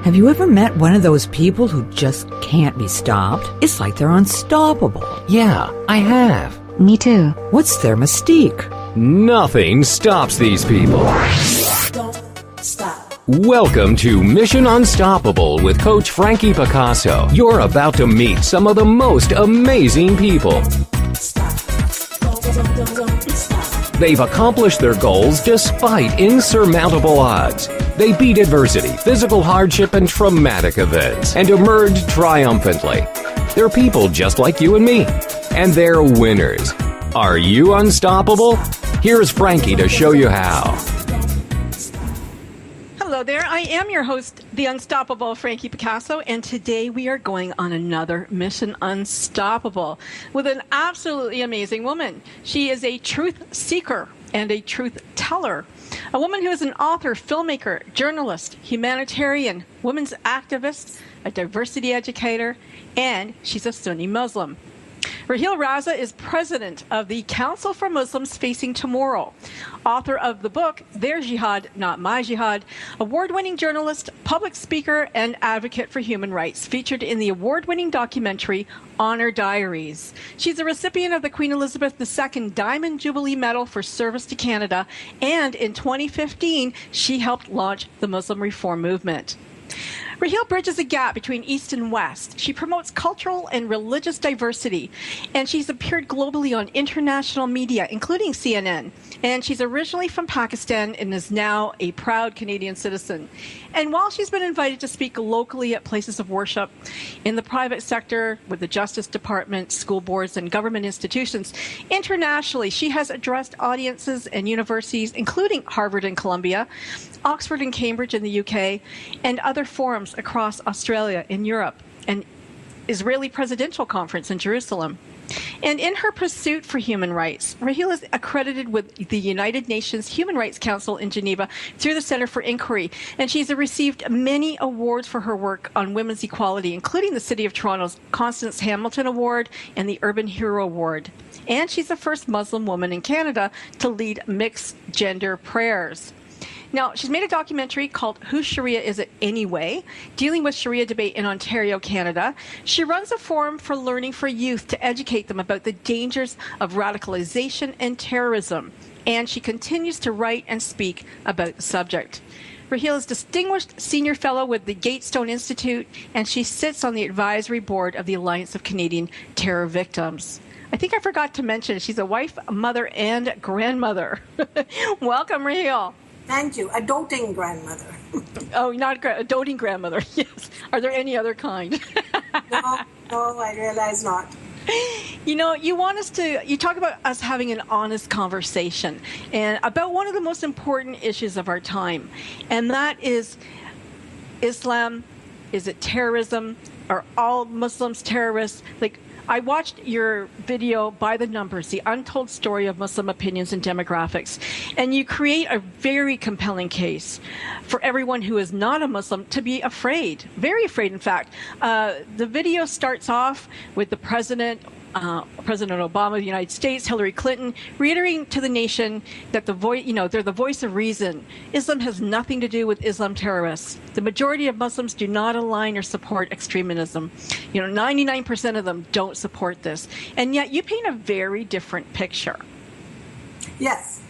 Have you ever met one of those people who just can't be stopped? It's like they're unstoppable. Yeah, I have. Me too. What's their mystique? Nothing stops these people. Don't stop. Welcome to Mission Unstoppable with Coach Frankie Picasso. You're about to meet some of the most amazing people. Stop. Don't stop. They've accomplished their goals despite insurmountable odds. They beat adversity, physical hardship, and traumatic events, and emerged triumphantly. They're people just like you and me, and they're winners. Are you unstoppable? Here's Frankie to show you how. Hello there, I am your host, the Unstoppable Frankie Picasso, and today we are going on another Mission Unstoppable with an absolutely amazing woman. She is a truth seeker and a truth teller. A woman who is an author, filmmaker, journalist, humanitarian, women's activist, a diversity educator, and she's a Sunni Muslim. Raheel Raza is president of the Council for Muslims Facing Tomorrow, author of the book, Their Jihad, Not My Jihad, award-winning journalist, public speaker, and advocate for human rights, featured in the award-winning documentary, Honor Diaries. She's a recipient of the Queen Elizabeth II Diamond Jubilee Medal for service to Canada, and in 2015, she helped launch the Muslim Reform Movement. Raheel bridges a gap between East and West. She promotes cultural and religious diversity, and she's appeared globally on international media, including CNN. And she's originally from Pakistan and is now a proud Canadian citizen. And while she's been invited to speak locally at places of worship, in the private sector, with the Justice Department, school boards, and government institutions, internationally, she has addressed audiences and universities, including Harvard and Columbia, Oxford and Cambridge in the UK, and other forums across Australia and Europe, and Israeli Presidential Conference in Jerusalem. And in her pursuit for human rights, Raheel is accredited with the United Nations Human Rights Council in Geneva through the Center for Inquiry, and she's received many awards for her work on women's equality, including the City of Toronto's Constance Hamilton Award and the Urban Hero Award. And she's the first Muslim woman in Canada to lead mixed gender prayers. Now, she's made a documentary called Whose Sharia Is It Anyway?, dealing with Sharia debate in Ontario, Canada. She runs a forum for learning for youth to educate them about the dangers of radicalization and terrorism. And she continues to write and speak about the subject. Raheel is Distinguished Senior Fellow with the Gatestone Institute, and she sits on the advisory board of the Alliance of Canadian Terror Victims. I think I forgot to mention she's a wife, mother, and grandmother. Welcome, Raheel. Thank you. A doting grandmother. Oh, not a doting grandmother. Yes. Are there any other kind? No, I realize not. You know, you talk about us having an honest conversation and about one of the most important issues of our time. And that is Islam. Is it terrorism? Are all Muslims terrorists? Like, I watched your video, By the Numbers, the untold story of Muslim opinions and demographics, and you create a very compelling case for everyone who is not a Muslim to be afraid, very afraid, in fact. The video starts off with the President Obama of the United States, Hillary Clinton, reiterating to the nation that they're the voice of reason. Islam has nothing to do with Islam terrorists. The majority of Muslims do not align or support extremism. 99% of them don't support this. And yet you paint a very different picture. Yes.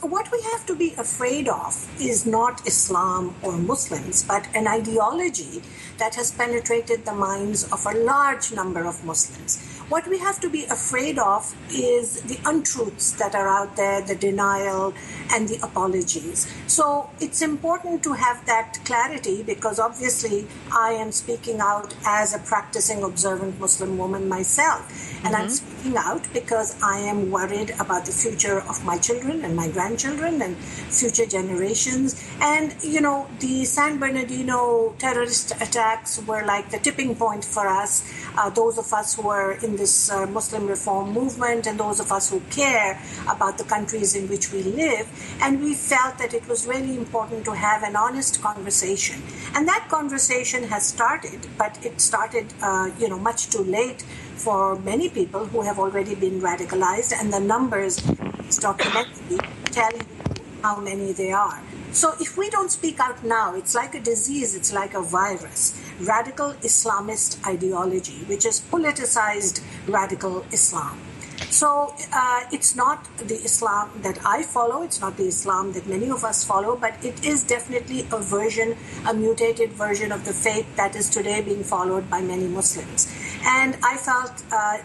What we have to be afraid of is not Islam or Muslims, but an ideology that has penetrated the minds of a large number of Muslims. What we have to be afraid of is the untruths that are out there, the denial and the apologies. So it's important to have that clarity, because obviously I am speaking out as a practicing observant Muslim woman myself. And I'm speaking out because I am worried about the future of my children and my grandchildren and future generations. And, the San Bernardino terrorist attacks were like the tipping point for us, those of us who are in this Muslim reform movement and those of us who care about the countries in which we live. And we felt that it was really important to have an honest conversation. And that conversation has started, but it started, much too late for many people who have already been radicalized. And the numbers, this documentary, tell you how many they are. So if we don't speak out now, it's like a disease, it's like a virus. Radical Islamist ideology, which is politicized radical Islam. So it's not the Islam that I follow, it's not the Islam that many of us follow, but it is definitely a mutated version of the faith that is today being followed by many Muslims. And I felt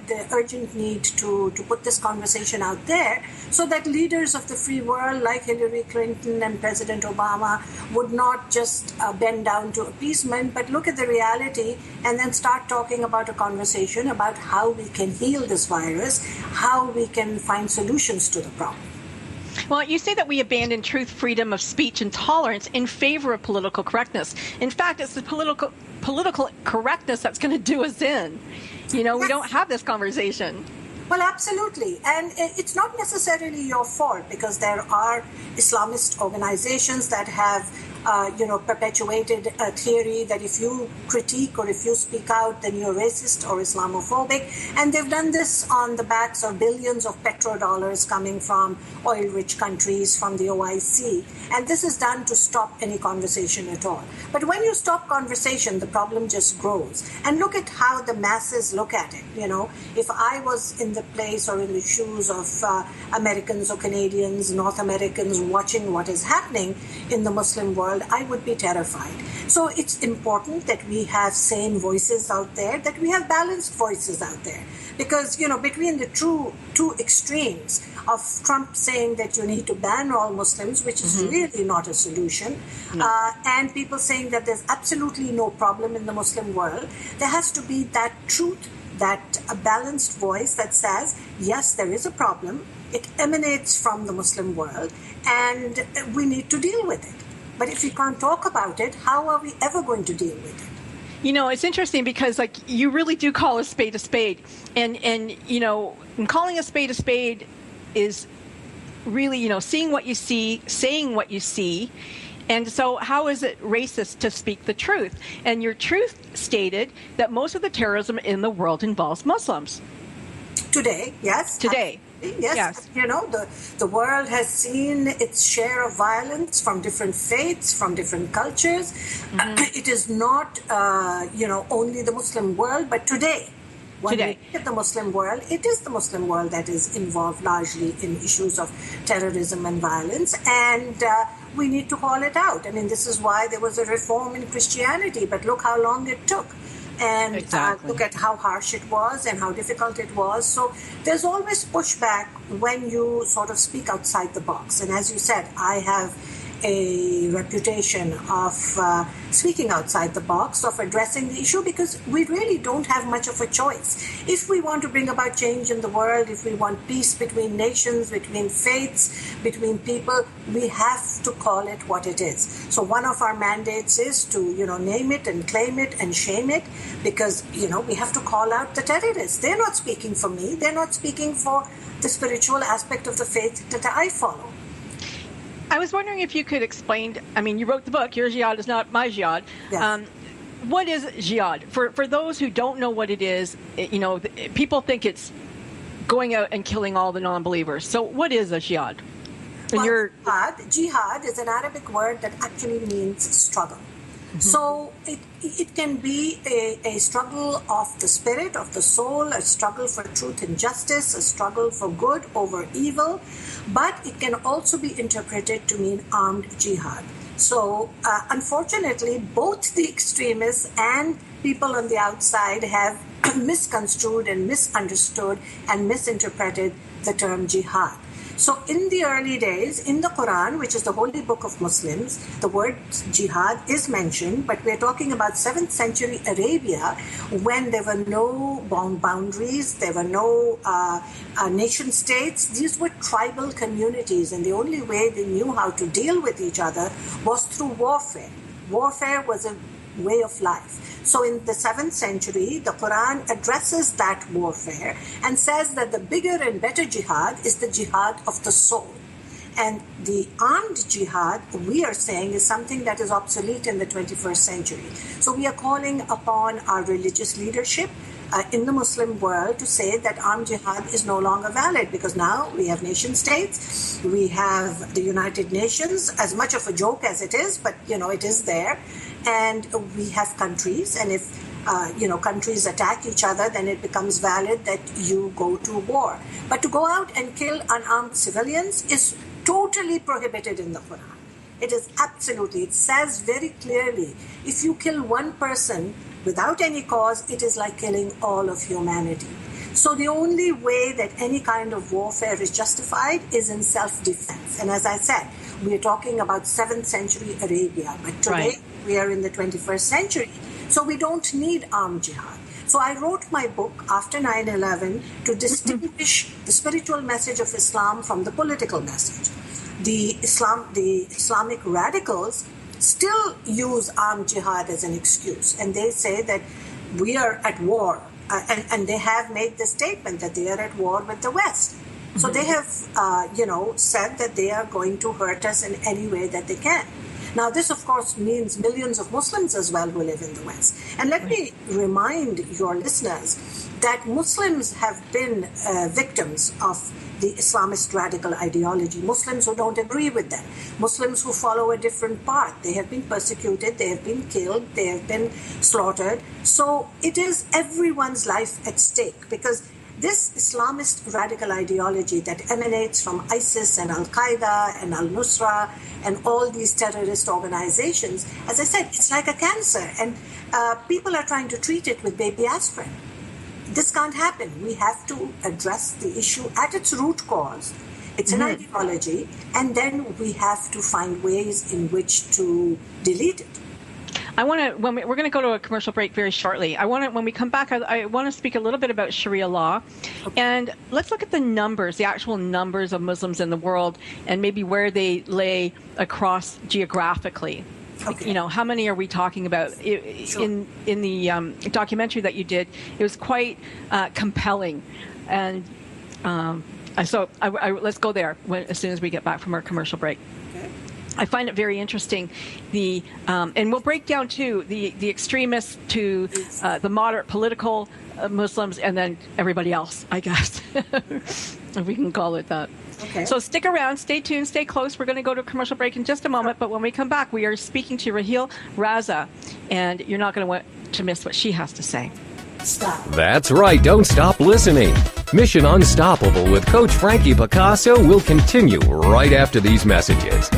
the urgent need to put this conversation out there so that leaders of the free world like Hillary Clinton and President Obama would not just bend down to appeasement, but look at the reality and then start talking about a conversation about how we can heal this virus, how we can find solutions to the problem. Well, you say that we abandon truth, freedom of speech, and tolerance in favor of political correctness. In fact, it's the political correctness that's going to do us in. You know, we don't have this conversation. Well, absolutely. And it's not necessarily your fault, because there are Islamist organizations that have perpetuated a theory that if you critique or if you speak out, then you're racist or Islamophobic. And they've done this on the backs of billions of petrodollars coming from oil-rich countries, from the OIC. And this is done to stop any conversation at all. But when you stop conversation, the problem just grows. And look at how the masses look at it. You know, if I was in the place or in the shoes of Americans or Canadians, North Americans watching what is happening in the Muslim world, I would be terrified. So it's important that we have sane voices out there, that we have balanced voices out there. Because, you know, between the two extremes of Trump saying that you need to ban all Muslims, which is really not a solution, and people saying that there's absolutely no problem in the Muslim world, there has to be that truth, that a balanced voice that says, yes, there is a problem, it emanates from the Muslim world, and we need to deal with it. But if we can't talk about it, how are we ever going to deal with it? You know, it's interesting because, like, you really do call a spade a spade. And you know, calling a spade is really, you know, seeing what you see, saying what you see. And so how is it racist to speak the truth? And your truth stated that most of the terrorism in the world involves Muslims. Today, yes. Today. Yes. You know, the world has seen its share of violence from different faiths, from different cultures. It is not, only the Muslim world, but today. When we look at the Muslim world, it is the Muslim world that is involved largely in issues of terrorism and violence, and we need to call it out. I mean, this is why there was a reform in Christianity, but look how long it took. And look at how harsh it was and how difficult it was. So there's always pushback when you sort of speak outside the box. And as you said, I have a reputation of speaking outside the box, of addressing the issue, because we really don't have much of a choice. If we want to bring about change in the world, if we want peace between nations, between faiths, between people, we have to call it what it is. So one of our mandates is to, name it and claim it and shame it, because, we have to call out the terrorists. They're not speaking for me. They're not speaking for the spiritual aspect of the faith that I follow. I was wondering if you could explain, I mean, you wrote the book, Your Jihad is Not My Jihad. Yes. What is jihad? For those who don't know what it is, people think it's going out and killing all the non-believers. So what is a jihad? Jihad is an Arabic word that actually means struggle. So it can be a struggle of the spirit, of the soul, a struggle for truth and justice, a struggle for good over evil, but it can also be interpreted to mean armed jihad. So unfortunately, both the extremists and people on the outside have misconstrued and misunderstood and misinterpreted the term jihad. So in the early days, in the Quran, which is the holy book of Muslims, the word jihad is mentioned, but we're talking about 7th century Arabia, when there were no boundaries, there were no nation states. These were tribal communities, and the only way they knew how to deal with each other was through warfare. Warfare was a way of life. So in the 7th century, the Quran addresses that warfare and says that the bigger and better jihad is the jihad of the soul. And the armed jihad, we are saying, is something that is obsolete in the 21st century. So we are calling upon our religious leadership in the Muslim world to say that armed jihad is no longer valid, because now we have nation states, we have the United Nations, as much of a joke as it is, but it is there, and we have countries, and if countries attack each other, then it becomes valid that you go to war. But to go out and kill unarmed civilians is totally prohibited in the Quran. It is absolutely, it says very clearly, if you kill one person without any cause, it is like killing all of humanity. So the only way that any kind of warfare is justified is in self-defense. And as I said, we are talking about 7th century Arabia, but today we are in the 21st century. So we don't need armed jihad. So I wrote my book after 9/11 to distinguish the spiritual message of Islam from the political message. The Islamic radicals still use armed jihad as an excuse, and they say that we are at war, and they have made the statement that they are at war with the West. So they have, said that they are going to hurt us in any way that they can. Now, this, of course, means millions of Muslims as well who live in the West. And let me remind your listeners that Muslims have been victims of the Islamist radical ideology. Muslims who don't agree with them, Muslims who follow a different path, they have been persecuted, they have been killed, they have been slaughtered. So it is everyone's life at stake, because this Islamist radical ideology that emanates from ISIS and Al-Qaeda and Al-Nusra and all these terrorist organizations, as I said, it's like a cancer, and people are trying to treat it with baby aspirin. This can't happen. We have to address the issue at its root cause. It's an ideology, and then we have to find ways in which to delete it. We're going to go to a commercial break very shortly. When we come back, I want to speak a little bit about Sharia law, and let's look at the numbers, the actual numbers of Muslims in the world, and maybe where they lay across geographically. Okay. How many are we talking about? In the documentary that you did, it was quite compelling, and so let's go there as soon as we get back from our commercial break. I find it very interesting, and we'll break down too the extremists to the moderate political Muslims, and then everybody else, I guess, if we can call it that. Okay. So stick around, stay tuned, stay close. We're going to go to a commercial break in just a moment, but when we come back, we are speaking to Raheel Raza, and you're not going to want to miss what she has to say. Stop. That's right. Don't stop listening. Mission Unstoppable with Coach Frankie Picasso will continue right after these messages.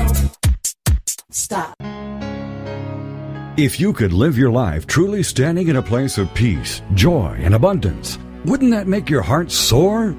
Stop. If you could live your life truly standing in a place of peace, joy, and abundance, wouldn't that make your heart soar?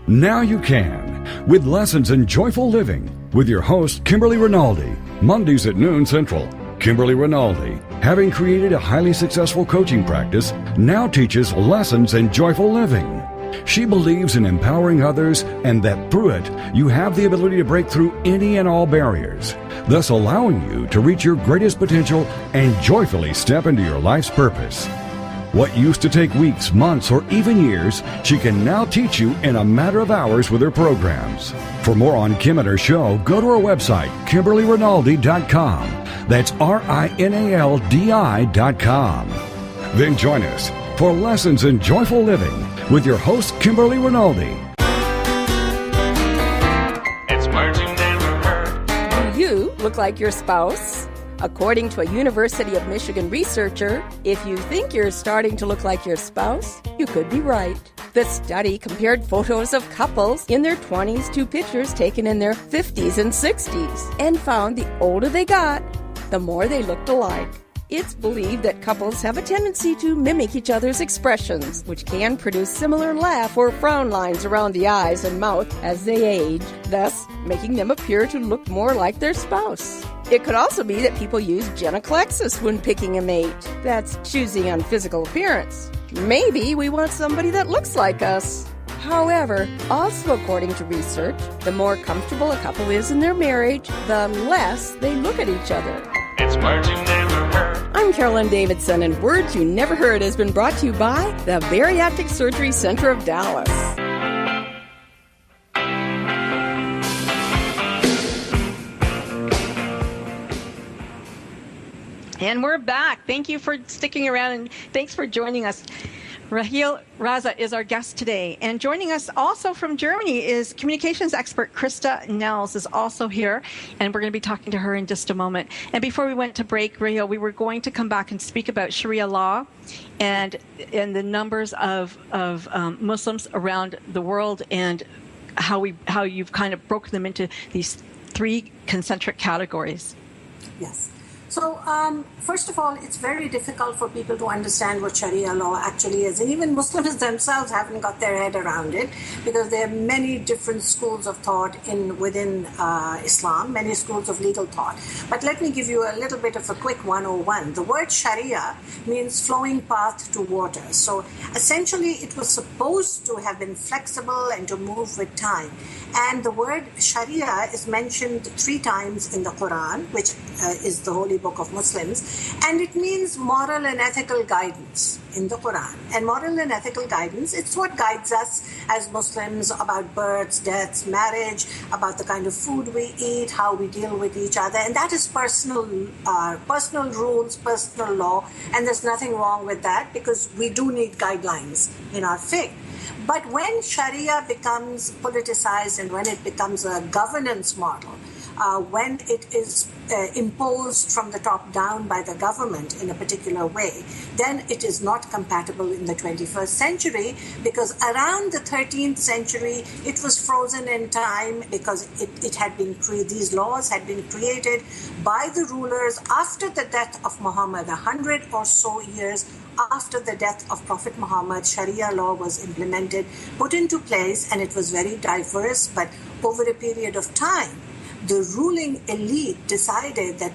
Now you can, with Lessons in Joyful Living, with your host, Kimberly Rinaldi, Mondays at noon Central. Kimberly Rinaldi, having created a highly successful coaching practice, now teaches Lessons in Joyful Living. She believes in empowering others, and that through it, you have the ability to break through any and all barriers, thus allowing you to reach your greatest potential and joyfully step into your life's purpose. What used to take weeks, months, or even years, she can now teach you in a matter of hours with her programs. For more on Kim and her show, go to her website, KimberlyRinaldi.com. That's RINALDI.com. Then join us for Lessons in Joyful Living with your host, Kimberly Rinaldi. It's merging never hurt. Do you look like your spouse? According to a University of Michigan researcher, if you think you're starting to look like your spouse, you could be right. The study compared photos of couples in their 20s to pictures taken in their 50s and 60s and found the older they got, the more they looked alike. It's believed that couples have a tendency to mimic each other's expressions, which can produce similar laugh or frown lines around the eyes and mouth as they age, thus making them appear to look more like their spouse. It could also be that people use genoclexis when picking a mate. That's choosing on physical appearance. Maybe we want somebody that looks like us. However, also according to research, the more comfortable a couple is in their marriage, the less they look at each other. It's merging never hurt. I'm Carolyn Davidson, and Words You Never Heard has been brought to you by the Bariatric Surgery Center of Dallas. And we're back. Thank you for sticking around, and thanks for joining us. Raheel Raza is our guest today. And joining us also from Germany is communications expert Christa Nehls is also here. And we're going to be talking to her in just a moment. And before we went to break, Raheel, we were going to come back and speak about Sharia law and the numbers of Muslims around the world, and how you've kind of broken them into these three concentric categories. Yes. So, first of all, it's very difficult for people to understand what Sharia law actually is. And even Muslims themselves haven't got their head around it, because there are many different schools of thought within Islam, many schools of legal thought. But let me give you a little bit of a quick 101. The word Sharia means flowing path to water. So, essentially, it was supposed to have been flexible and to move with time. And the word Sharia is mentioned 3 times in the Quran, which is the holy book of Muslims, and it means moral and ethical guidance in the Quran. And moral and ethical guidance, it's what guides us as Muslims about births, deaths, marriage, about the kind of food we eat, how we deal with each other, and that is personal rules, personal law, and there's nothing wrong with that, because we do need guidelines in our faith. But when Sharia becomes politicized and when it becomes a governance model, when it is imposed from the top down by the government in a particular way, then it is not compatible in the 21st century, because around the 13th century, it was frozen in time, because these laws had been created by the rulers after the death of Muhammad. 100 or so years after the death of Prophet Muhammad, Sharia law was implemented, put into place, and it was very diverse. But over a period of time, the ruling elite decided that,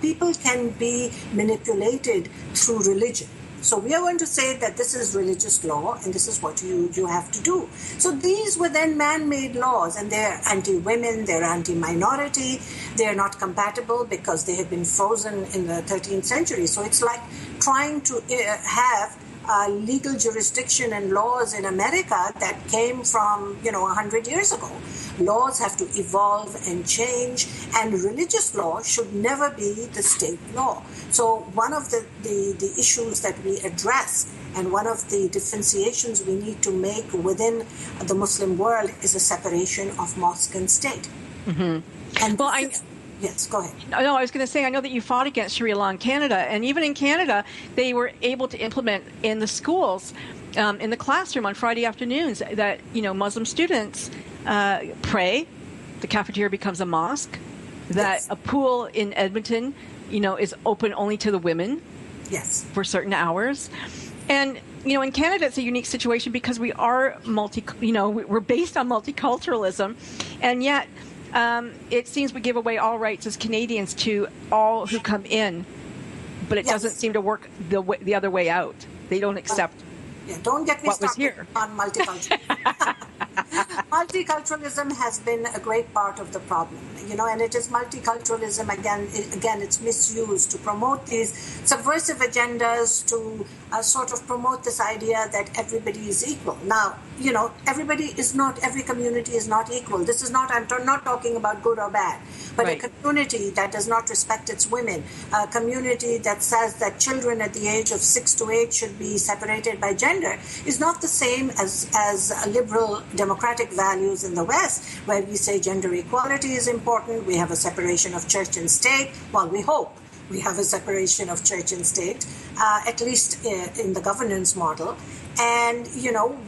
people can be manipulated through religion. So we are going to say that this is religious law and this is what you have to do. So these were then man-made laws, and they're anti-women, they're anti-minority, they're not compatible because they have been frozen in the 13th century. So it's like trying to have legal jurisdiction and laws in America that came from, 100 years ago. Laws have to evolve and change, and religious law should never be the state law. So one of the issues that we address, and one of the differentiations we need to make within the Muslim world, is a separation of mosque and state. Mm-hmm. And yes, go ahead. No, I was going to say, I know that you fought against Sharia law in Canada, and even in Canada, they were able to implement in the schools, in the classroom on Friday afternoons, that, Muslim students pray, the cafeteria becomes a mosque, that yes. A pool in Edmonton, is open only to the women. Yes. For certain hours. And, in Canada, it's a unique situation because we are we're based on multiculturalism, and yet it seems we give away all rights as Canadians to all who come in, but it doesn't seem to work the other way out. They don't accept don't get me started here on multiculturalism. Multiculturalism has been a great part of the problem, and it is multiculturalism, again, it's misused to promote these subversive agendas, to sort of promote this idea that everybody is equal. Now, every community is not equal. This is not, I'm not talking about good or bad, but right. A community that does not respect its women, a community that says that children at the age of 6 to 8 should be separated by gender, is not the same as liberal democratic values in the West, where we say gender equality is important, we have a separation of church and state. Well, we hope we have a separation of church and state, at least in the governance model. And,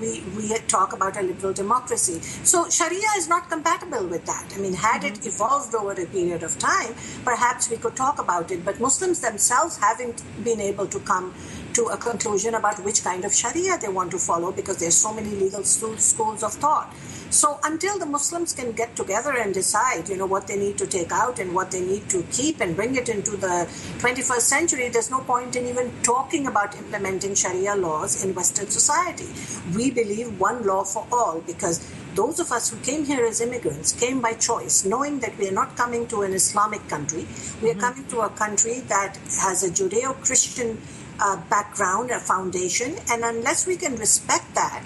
we talk about a liberal democracy. So Sharia is not compatible with that. I mean, had it evolved over a period of time, perhaps we could talk about it. But Muslims themselves haven't been able to come to a conclusion about which kind of Sharia they want to follow, because there's so many legal schools of thought. So until the Muslims can get together and decide, what they need to take out and what they need to keep and bring it into the 21st century, there's no point in even talking about implementing Sharia laws in Western society. We believe one law for all, because those of us who came here as immigrants came by choice, knowing that we are not coming to an Islamic country. We are coming to a country that has a Judeo-Christian background, a foundation, and unless we can respect that,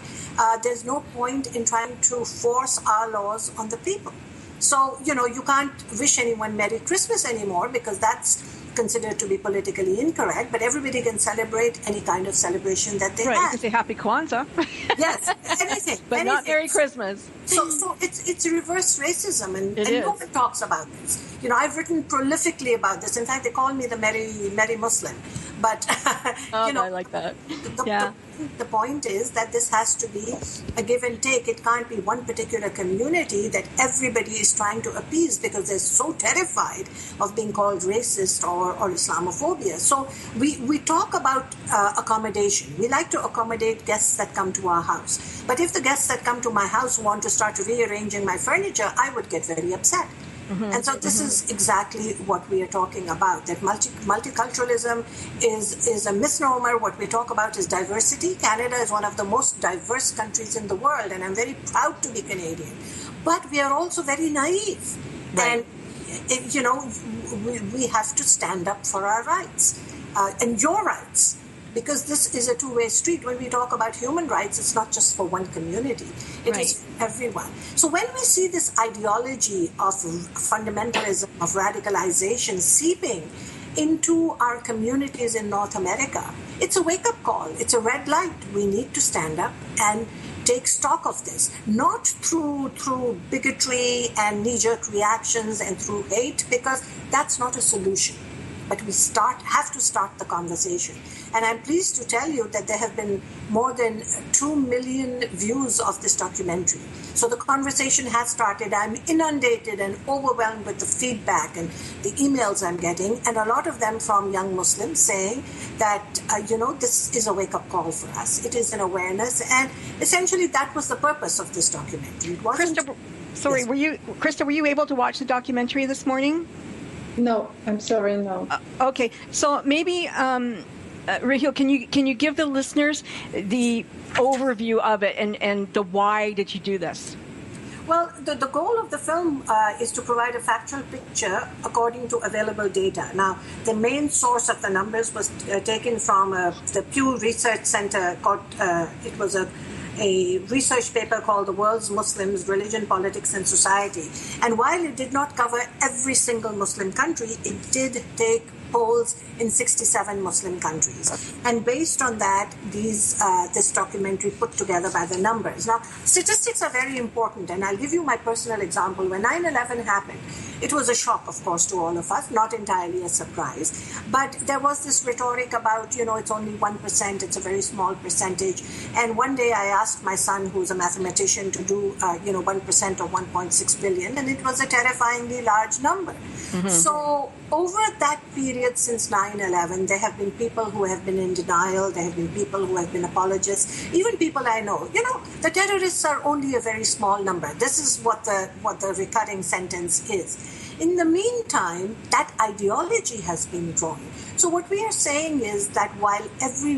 there's no point in trying to force our laws on the people. So, you can't wish anyone Merry Christmas anymore, because that's considered to be politically incorrect, but everybody can celebrate any kind of celebration that they Right, have. you can say Happy Kwanzaa. Yes, anything. But anything. not Merry Christmas. So it's reverse racism, and It is. no one talks about this. I've written prolifically about this. In fact, they call me the Merry Muslim. But, I like that. The point is that this has to be a give and take. It can't be one particular community that everybody is trying to appease because they're so terrified of being called racist or Islamophobia. So we talk about accommodation. We like to accommodate guests that come to our house. But if the guests that come to my house want to start rearranging my furniture, I would get very upset. And so this is exactly what we are talking about, that multiculturalism is a misnomer. What we talk about is diversity. Canada is one of the most diverse countries in the world, and I'm very proud to be Canadian. But we are also very naive. Right. And, we have to stand up for our rights and your rights. Because this is a two-way street. When we talk about human rights, it's not just for one community. It is for everyone. So when we see this ideology of fundamentalism, of radicalization seeping into our communities in North America, it's a wake-up call. It's a red light. We need to stand up and take stock of this, not through bigotry and knee-jerk reactions and through hate, because that's not a solution. But we have to start the conversation. And I'm pleased to tell you that there have been more than 2 million views of this documentary. So the conversation has started. I'm inundated and overwhelmed with the feedback and the emails I'm getting, and a lot of them from young Muslims saying that, this is a wake-up call for us. It is an awareness. And essentially that was the purpose of this documentary. It wasn't... Christa, were you able to watch the documentary this morning? No, I'm sorry, no. Okay, so maybe, Raheel, can you give the listeners the overview of it and the why did you do this? Well, the goal of the film is to provide a factual picture according to available data. Now, the main source of the numbers was taken from the Pew Research Center. It was a research paper called The World's Muslims, Religion, Politics and Society. And while it did not cover every single Muslim country, it did take polls in 67 Muslim countries. And based on that, this documentary put together by the numbers. Now, statistics are very important, and I'll give you my personal example. When 9/11 happened, it was a shock, of course, to all of us, not entirely a surprise. But there was this rhetoric about, it's only 1%, it's a very small percentage. And one day I asked my son, who's a mathematician, to do, 1% of 1.6 billion, and it was a terrifyingly large number. Mm-hmm. So over that period since 9/11, there have been people who have been in denial, there have been people who have been apologists, even people I know. The terrorists are only a very small number. This is what the recurring sentence is. In the meantime, that ideology has been drawn. So what we are saying is that while every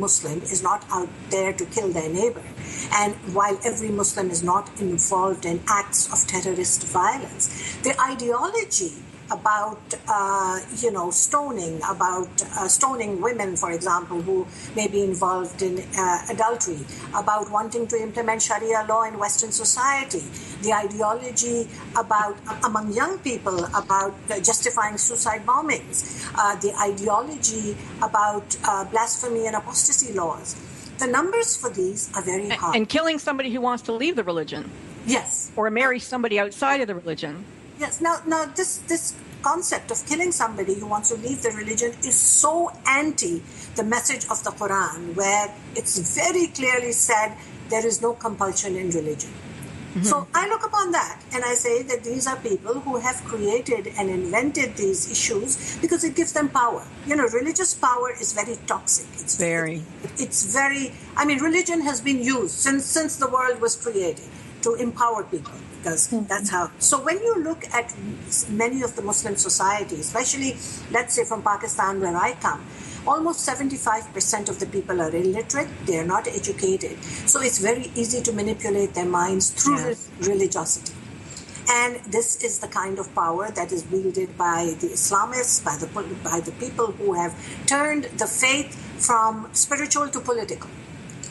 Muslim is not out there to kill their neighbor, and while every Muslim is not involved in acts of terrorist violence, the ideology about stoning women, for example, who may be involved in adultery, about wanting to implement Sharia law in Western society, the ideology among young people about justifying suicide bombings, the ideology about blasphemy and apostasy laws. The numbers for these are very high. And killing somebody who wants to leave the religion. Yes. Or marry somebody outside of the religion. Yes. Now this concept of killing somebody who wants to leave the religion is so anti the message of the Quran, where it's very clearly said there is no compulsion in religion. Mm-hmm. So I look upon that and I say that these are people who have created and invented these issues because it gives them power. Religious power is very toxic. Religion has been used since the world was created to empower people. Because that's how. So when you look at many of the Muslim societies, especially, let's say, from Pakistan, where I come, almost 75% of the people are illiterate. They are not educated. So it's very easy to manipulate their minds through religiosity. And this is the kind of power that is wielded by the Islamists, by the people who have turned the faith from spiritual to political.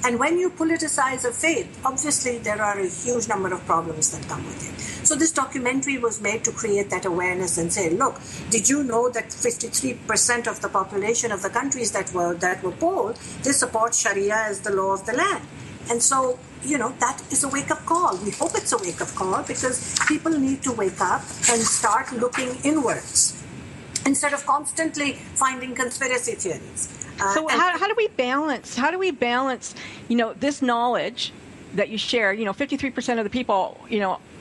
And when you politicize a faith, obviously there are a huge number of problems that come with it. So this documentary was made to create that awareness and say, look, did you know that 53% of the population of the countries that were polled, they support Sharia as the law of the land? And so, that is a wake-up call. We hope it's a wake-up call because people need to wake up and start looking inwards instead of constantly finding conspiracy theories. So how do we balance? This knowledge that you share? 53% of the people,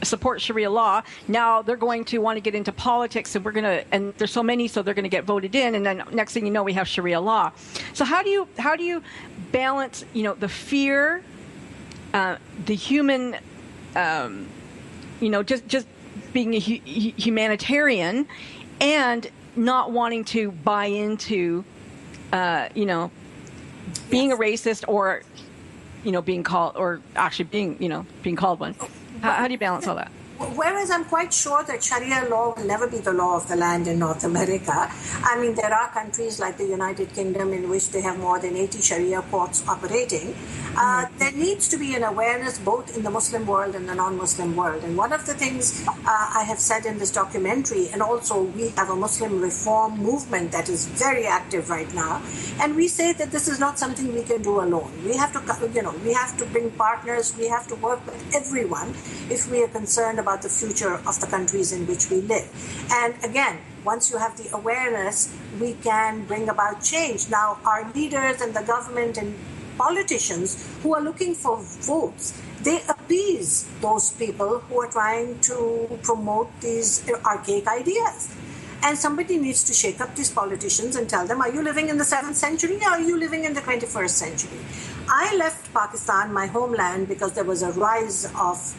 support Sharia law. Now they're going to want to get into politics, and there's so many, so they're going to get voted in, and then next thing you know, we have Sharia law. So how do you balance, the fear, the human, just being a humanitarian, and not wanting to buy into, being a racist or, being called, or actually being called one. How do you balance all that? Whereas I'm quite sure that Sharia law will never be the law of the land in North America. I mean, there are countries like the United Kingdom in which they have more than 80 Sharia courts operating. There needs to be an awareness both in the Muslim world and the non-Muslim world. And one of the things I have said in this documentary, and also we have a Muslim reform movement that is very active right now, and we say that this is not something we can do alone. We have to, we have to bring partners. We have to work with everyone if we are concerned about the future of the countries in which we live. And again, once you have the awareness, we can bring about change. Now, our leaders and the government and politicians who are looking for votes, they appease those people who are trying to promote these archaic ideas. And somebody needs to shake up these politicians and tell them, are you living in the 7th century or are you living in the 21st century? I left Pakistan, my homeland, because there was a rise of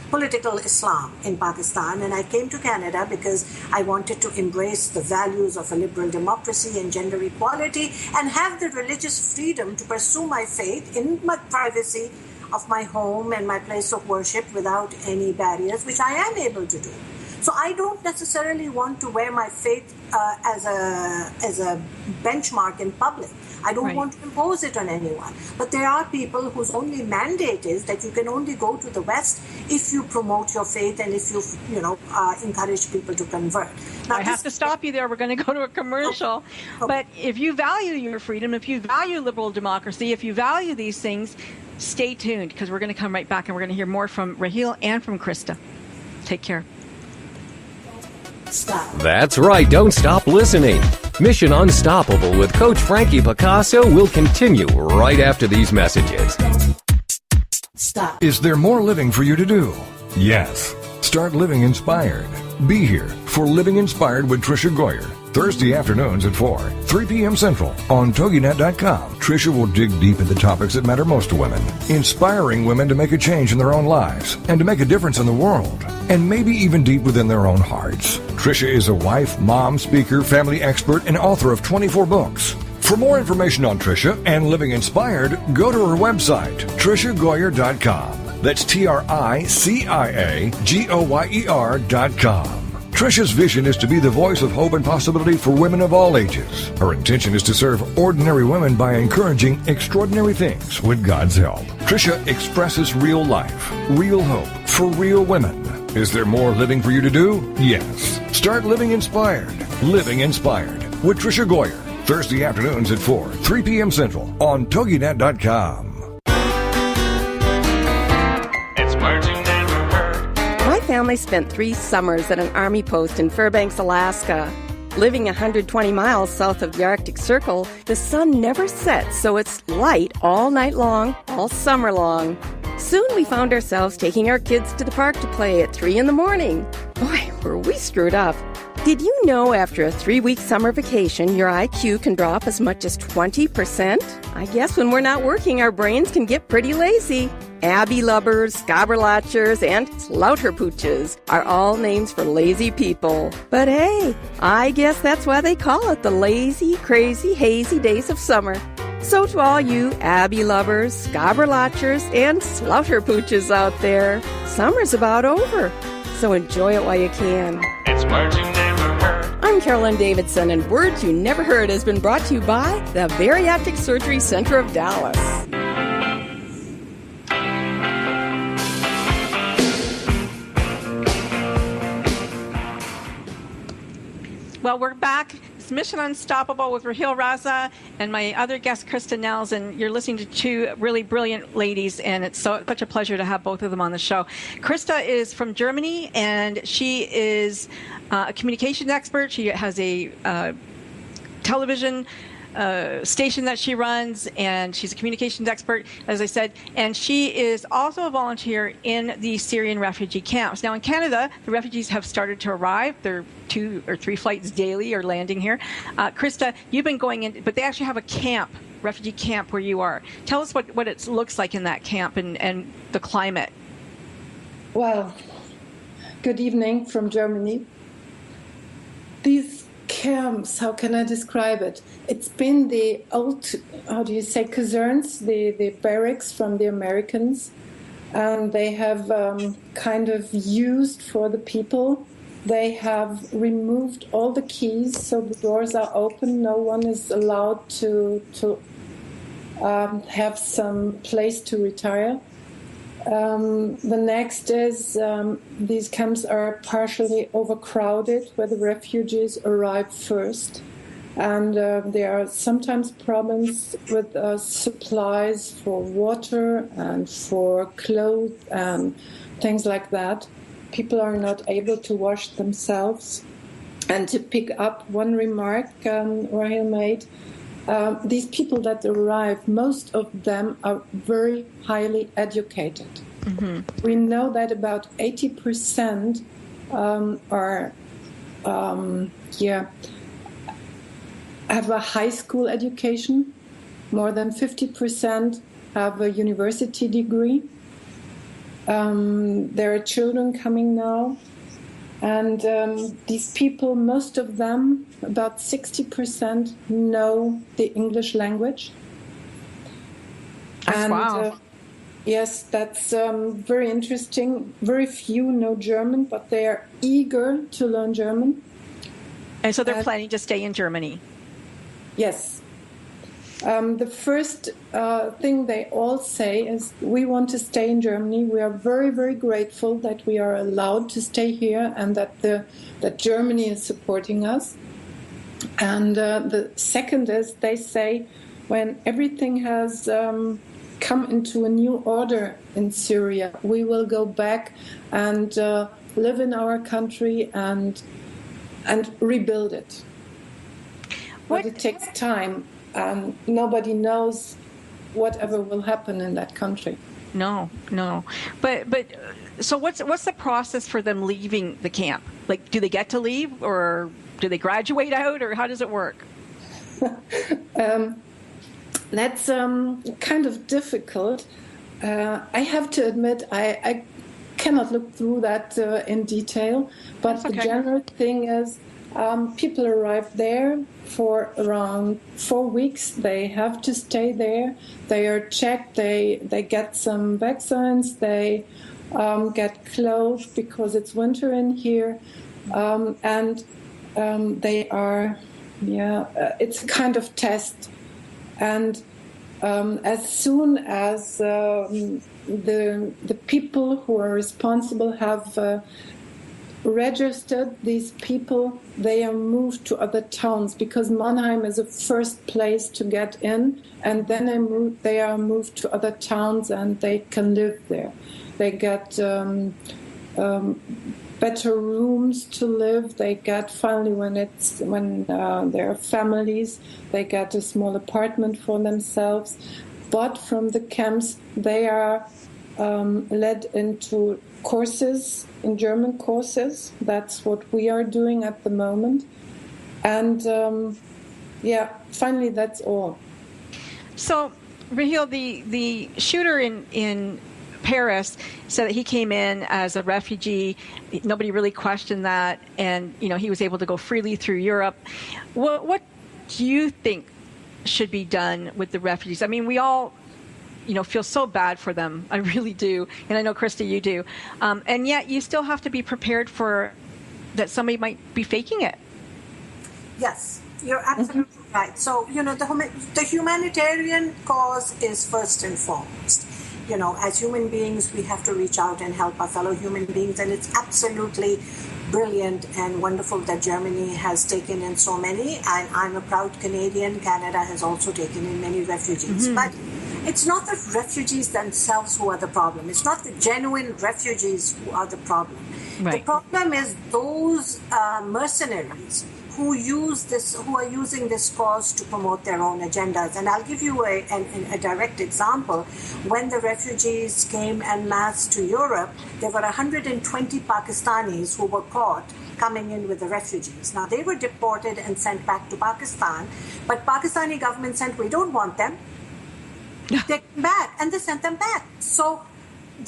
political Islam in Pakistan, and I came to Canada because I wanted to embrace the values of a liberal democracy and gender equality and have the religious freedom to pursue my faith in my privacy of my home and my place of worship without any barriers, which I am able to do. So I don't necessarily want to wear my faith as a benchmark in public. I don't want to impose it on anyone. But there are people whose only mandate is that you can only go to the West if you promote your faith and if you encourage people to convert. Now, I have to stop you there. We're going to go to a commercial. Okay. But if you value your freedom, if you value liberal democracy, if you value these things, stay tuned because we're going to come right back and we're going to hear more from Raheel and from Christa. Take care. Stop. That's right. Don't stop listening. Mission Unstoppable with Coach Frankie Picasso will continue right after these messages. Stop. Is there more living for you to do? Yes. Start living inspired. Be here for Living Inspired with Tricia Goyer. Thursday afternoons at 4, 3 p.m. Central on TogiNet.com. Tricia will dig deep into topics that matter most to women, inspiring women to make a change in their own lives and to make a difference in the world, and maybe even deep within their own hearts. Tricia is a wife, mom, speaker, family expert, and author of 24 books. For more information on Tricia and Living Inspired, go to her website, TriciaGoyer.com. That's TriciaGoyer.com. Tricia's vision is to be the voice of hope and possibility for women of all ages. Her intention is to serve ordinary women by encouraging extraordinary things with God's help. Tricia expresses real life, real hope for real women. Is there more living for you to do? Yes. Start living inspired. Living Inspired with Tricia Goyer. Thursday afternoons at 4, 3 p.m. Central on TogiNet.com. It's merging never heard. My family spent 3 summers at an army post in Fairbanks, Alaska. Living 120 miles south of the Arctic Circle, the sun never sets, so it's light all night long, all summer long. Soon we found ourselves taking our kids to the park to play at 3 in the morning. Boy, were we screwed up. Did you know after a 3-week summer vacation, your IQ can drop as much as 20%? I guess when we're not working, our brains can get pretty lazy. Abby lubbers, Scabberlatchers, and Slouterpooches are all names for lazy people. But hey, I guess that's why they call it the lazy, crazy, hazy days of summer. So to all you Abby lubbers, Scabberlatchers, and Slouterpooches out there, summer's about over. So enjoy it while you can. It's merging never heard. I'm Carolyn Davidson, and Words You Never Heard has been brought to you by the Bariatric Surgery Center of Dallas. Well, we're back. It's Mission Unstoppable with Raheel Raza and my other guest, Christa Nehls, and you're listening to two really brilliant ladies, and it's such a pleasure to have both of them on the show. Christa is from Germany, and she is a communications expert. She has a television station that she runs, and she's a communications expert, as I said, and she is also a volunteer in the Syrian refugee camps. Now in Canada, the refugees have started to arrive. There are 2 or 3 flights daily are landing here. Christa, you've been going in, but they actually have a camp, refugee camp where you are. Tell us what it looks like in that camp and the climate. Well, good evening from Germany. These camps, how can I describe it? It's been the old, casernes, the barracks from the Americans. And they have kind of used for the people. They have removed all the keys, so the doors are open. No one is allowed to have some place to retire. The next is these camps are partially overcrowded, where the refugees arrive first. And there are sometimes problems with supplies for water and for clothes and things like that. People are not able to wash themselves. And to pick up one remark Raheel made, these people that arrive, most of them are very highly educated. Mm-hmm. We know that about 80% have a high school education. More than 50% have a university degree. There are children coming now. And these people, most of them, about 60%, know the English language. And wow. Yes, that's very interesting. Very few know German, but they are eager to learn German. And so they're planning to stay in Germany? Yes. The first thing they all say is, we want to stay in Germany. We are very, very grateful that we are allowed to stay here and that Germany is supporting us. And the second is, they say, when everything has come into a new order in Syria, we will go back and live in our country and rebuild it. But it takes time. Nobody knows whatever will happen in that country. No. But so what's the process for them leaving the camp? Like, do they get to leave, or do they graduate out, or how does it work? That's kind of difficult. I have to admit, I cannot look through that in detail. But the general thing is, people arrive there for around 4 weeks. They have to stay there. They are checked. They get some vaccines. They get clothes because it's winter in here. And they are, it's a kind of test. And as soon as the people who are responsible have registered these people, they are moved to other towns, because Mannheim is a first place to get in, and then they are moved to other towns and they can live there. They get better rooms to live. They get, finally, when there are families, they get a small apartment for themselves. But from the camps, they are led into courses, in German courses. That's what we are doing at the moment. And finally, that's all. So, Raheel, the shooter in Paris said that he came in as a refugee. Nobody really questioned that, and he was able to go freely through Europe. What do you think should be done with the refugees? I mean, we all feel so bad for them. I really do. And I know, Christa, you do. And yet you still have to be prepared for that somebody might be faking it. Yes, you're absolutely right. So, the humanitarian cause is first and foremost. As human beings, we have to reach out and help our fellow human beings. And it's absolutely brilliant and wonderful that Germany has taken in so many. And I'm a proud Canadian. Canada has also taken in many refugees. But it's not the refugees themselves who are the problem. It's not the genuine refugees who are the problem. Right. The problem is those mercenaries who are using this cause to promote their own agendas. And I'll give you a direct example. When the refugees came en masse to Europe, there were 120 Pakistanis who were caught coming in with the refugees. Now, they were deported and sent back to Pakistan, but Pakistani government said, we don't want them. They came back, and they sent them back. So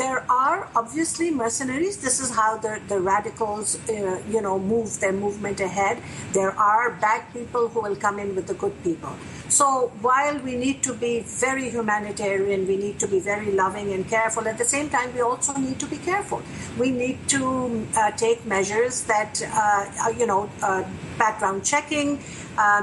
there are obviously mercenaries. This is how the radicals, move their movement ahead. There are bad people who will come in with the good people. So while we need to be very humanitarian, we need to be very loving and careful, at the same time, we also need to be careful. We need to take measures that, background checking,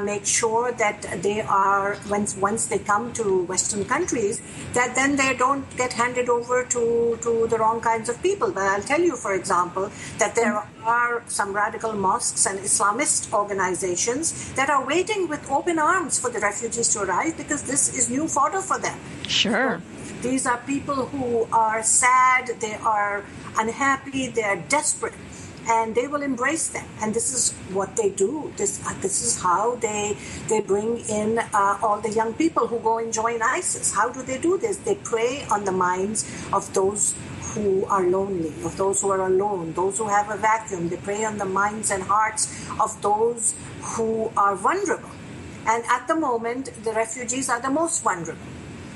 make sure that they are, once they come to Western countries, that then they don't get handed over to the wrong kinds of people. But I'll tell you, for example, that there are some radical mosques and Islamist organizations that are waiting with open arms for the refugees to arrive, because this is new fodder for them. Sure. So these are people who are sad, they are unhappy, they are desperate, and they will embrace them. And this is what they do. This is how they bring in all the young people who go and join ISIS. How do they do this? They prey on the minds of those who are lonely, of those who are alone, those who have a vacuum. They prey on the minds and hearts of those who are vulnerable. And at the moment, the refugees are the most vulnerable.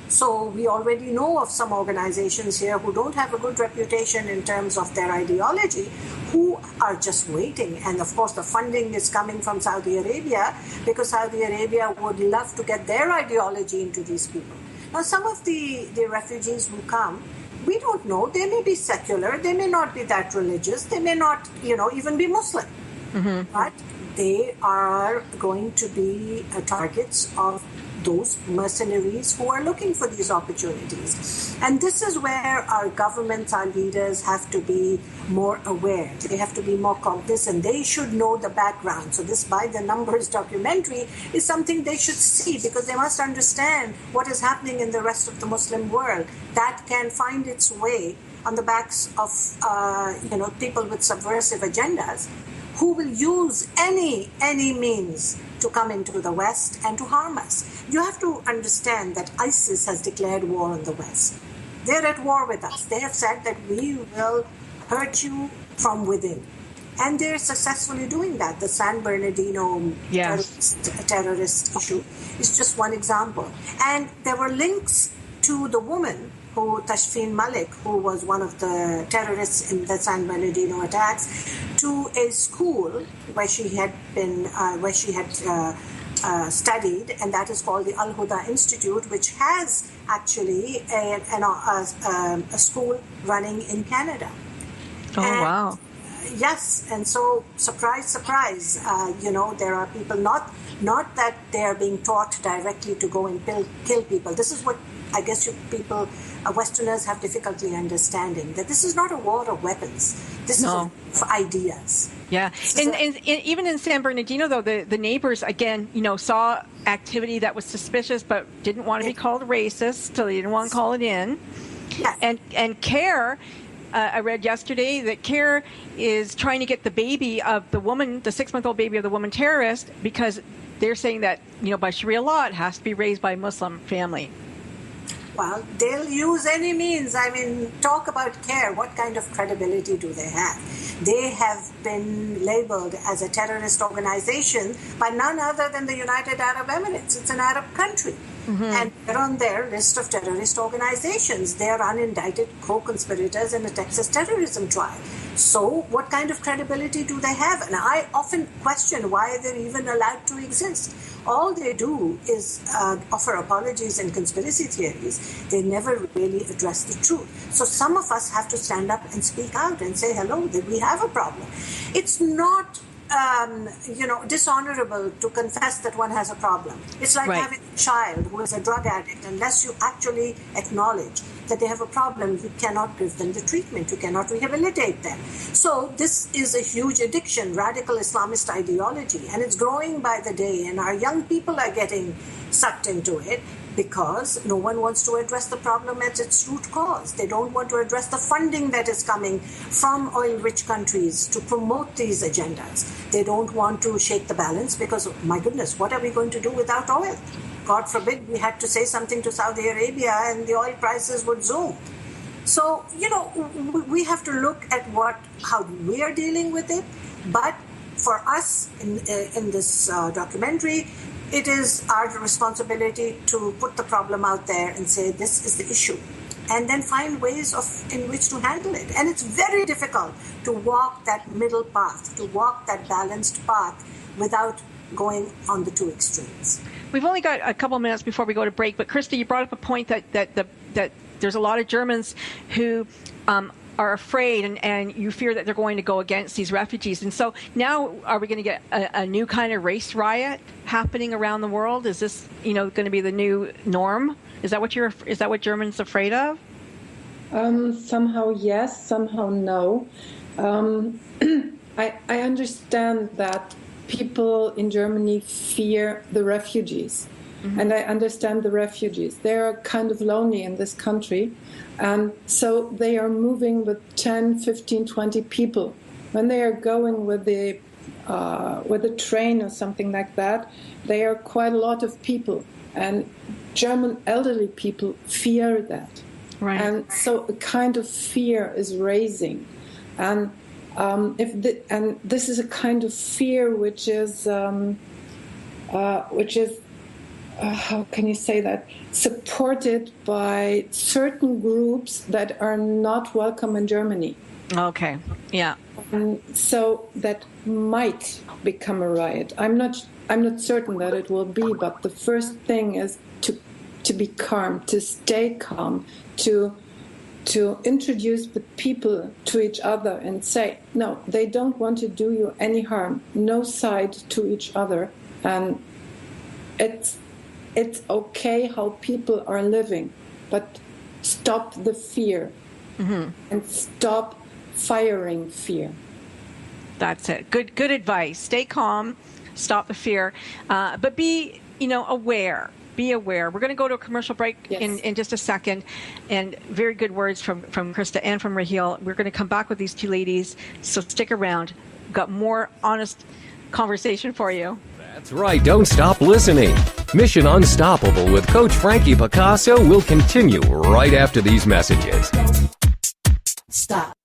So we already know of some organizations here who don't have a good reputation in terms of their ideology, who are just waiting. And of course, the funding is coming from Saudi Arabia, because Saudi Arabia would love to get their ideology into these people. Now, some of the refugees who come, we don't know. They may be secular. They may not be that religious. They may not, even be Muslim. Mm-hmm. But they are going to be targets of those mercenaries who are looking for these opportunities. And this is where our governments, our leaders have to be more aware. They have to be more cognizant. They should know the background. So this By the Numbers documentary is something they should see, because they must understand what is happening in the rest of the Muslim world that can find its way on the backs of people with subversive agendas who will use any means to come into the West and to harm us. You have to understand that ISIS has declared war on the West. They're at war with us. They have said that we will hurt you from within. And they're successfully doing that. The San Bernardino terrorist issue is just one example. And there were links to the woman Tashfeen Malik, who was one of the terrorists in the San Bernardino attacks, to a school where she had studied, and that is called the Al Huda Institute, which has actually a school running in Canada. Wow. Yes, and so surprise, there are people not that they are being taught directly to go and kill people. This is what I guess Westerners have difficulty understanding, that this is not a war of weapons. This is for ideas. Yeah, and even in San Bernardino, though, the neighbors, again, saw activity that was suspicious but didn't want to be called racist, so they didn't want to call it in. Yes. And CARE, I read yesterday that CARE is trying to get the baby of the woman, the 6-month-old baby of the woman terrorist, because they're saying that, by Sharia law, it has to be raised by a Muslim family. Well, they'll use any means. I mean, talk about CARE. What kind of credibility do they have? They have been labeled as a terrorist organization by none other than the United Arab Emirates. It's an Arab country. Mm-hmm. And they're on their list of terrorist organizations. They are unindicted co-conspirators in a Texas terrorism trial. So what kind of credibility do they have? And I often question why they're even allowed to exist. All they do is offer apologies and conspiracy theories. They never really address the truth. So some of us have to stand up and speak out and say, hello, that we have a problem. It's not dishonorable to confess that one has a problem. It's like having a child who is a drug addict. Unless you actually acknowledge that they have a problem, you cannot give them the treatment, you cannot rehabilitate them. So this is a huge addiction, radical Islamist ideology, and it's growing by the day, and our young people are getting sucked into it because no one wants to address the problem at its root cause. They don't want to address the funding that is coming from oil-rich countries to promote these agendas. They don't want to shake the balance because, my goodness, what are we going to do without oil? God forbid we had to say something to Saudi Arabia and the oil prices would zoom. So, we have to look at how we are dealing with it. But for us in this documentary, it is our responsibility to put the problem out there and say this is the issue, and then find ways in which to handle it. And it's very difficult to walk that middle path, to walk that balanced path without going on the two extremes. We've only got a couple of minutes before we go to break, but Christa, you brought up a point that there's a lot of Germans who are afraid and you fear that they're going to go against these refugees. And so now are we going to get a new kind of race riot happening around the world? Is this, going to be the new norm? Is that what Germans are afraid of? Somehow yes, somehow no. I understand that people in Germany fear the refugees. Mm-hmm. And I understand the refugees. They're kind of lonely in this country. And so they are moving with 10, 15, 20 people. When they are going with a train or something like that, they are quite a lot of people. And German elderly people fear that. Right. And so a kind of fear is raising. And this is a kind of fear which is how can you say that? Supported by certain groups that are not welcome in Germany. Okay. Yeah. And so that might become a riot. I'm not certain that it will be, but the first thing is to be calm, to stay calm, to introduce the people to each other and say, no, they don't want to do you any harm. No side to each other. And it's okay how people are living, but stop the fear. Mm-hmm. And stop firing fear. That's it. Good advice. Stay calm, stop the fear, but be aware. Be aware. We're going to go to a commercial break in just a second, and very good words from Christa and from Raheel. We're going to come back with these two ladies, so stick around. We've got more honest conversation for you. That's right. Don't stop listening. Mission Unstoppable with Coach Frankie Picasso will continue right after these messages. Stop.